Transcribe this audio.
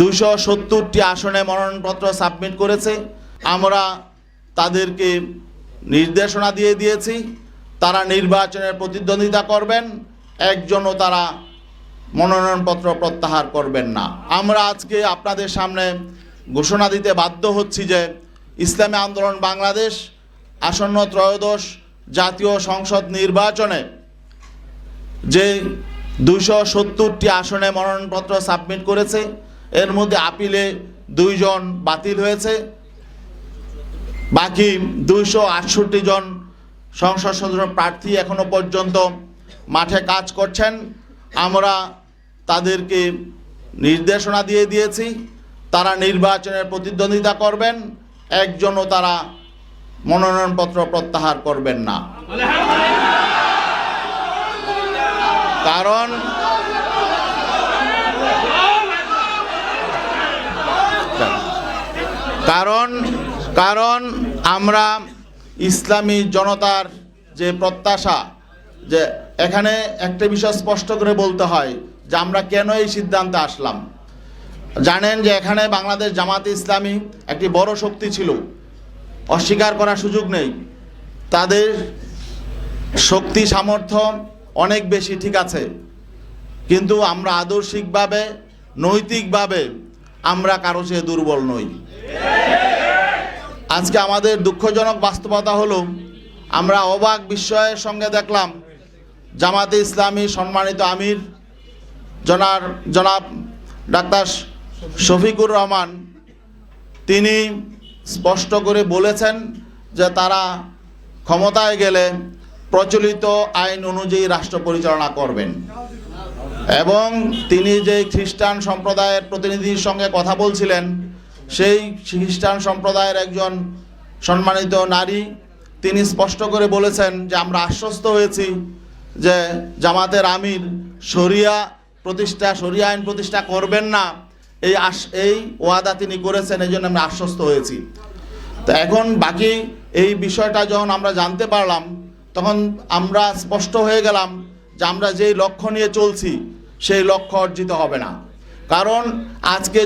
270টি আসনে মনোনয়নপত্র সাবমিট করেছে। আমরা তাদেরকে নির্দেশনা দিয়েছি তারা নির্বাচনের প্রতিদ্বন্দ্বিতা করবেন, একজনও তারা মনোনয়নপত্র প্রত্যাহার করবেন না। আমরা আজকে আপনাদের সামনে ঘোষণা দিতে বাধ্য হচ্ছি যে ইসলামী আন্দোলন বাংলাদেশ আসন্ন ত্রয়োদশ জাতীয় সংসদ নির্বাচনে যে 270টি আসনে মনোনয়নপত্র সাবমিট করেছে, এর মধ্যে আপিলে 2 জন বাতিল হয়েছে, বাকি 268 জন সংসদ সদস্য প্রার্থী এখনো পর্যন্ত মাঠে কাজ করছেন। আমরা তাদেরকে নির্দেশনা দিয়েছি তারা নির্বাচনের প্রতিদ্বন্দ্বিতা করবেন, একজনও তারা মনোনয়নপত্র প্রত্যাহার করবেন না। কারণ আমরা ইসলামী জনতার যে প্রত্যাশা, যে এখানে একটা বিষয় স্পষ্ট করে বলতে হয় যে আমরা কেন এই সিদ্ধান্তে আসলাম। জানেন যে এখানে বাংলাদেশ জামাতে ইসলামী একটি বড় শক্তি ছিল, অস্বীকার করার সুযোগ নেই। তাদের শক্তি সামর্থ্য অনেক বেশি, ঠিক আছে, কিন্তু আমরা আদর্শিকভাবে নৈতিকভাবে আমরা কারো চেয়ে দুর্বল নই। আজকে আমাদের দুঃখজনক বাস্তবতা হলো আমরা অবাক বিস্ময়ের সঙ্গে দেখলাম জামাতে ইসলামী সম্মানিত আমির জনাব ডাক্তার শফিকুর রহমান তিনি স্পষ্ট করে বলেছেন যে তারা ক্ষমতায় গেলে প্রচলিত আইন অনুযায়ী রাষ্ট্র পরিচালনা করবেন, এবং তিনি যে খ্রিস্টান সম্প্রদায়ের প্রতিনিধির সঙ্গে কথা বলছিলেন সেই খ্রিস্টান সম্প্রদায়ের একজন সম্মানিত নারী তিনি স্পষ্ট করে বলেছেন যে আমরা আশ্বস্ত হয়েছি যে জামাতের আমির শরিয়া আইন প্রতিষ্ঠা করবেন না, এই ওয়াদা তিনি করেছেন, এই জন্য আমরা আশ্বস্ত হয়েছি। তো এখন বাকি এই বিষয়টা যখন আমরা জানতে পারলাম তখন আমরা স্পষ্ট হয়ে গেলাম যে আমরা যেই লক্ষ্য নিয়ে চলছি সেই লক্ষ্য অর্জিত হবে না। কারণ আজকে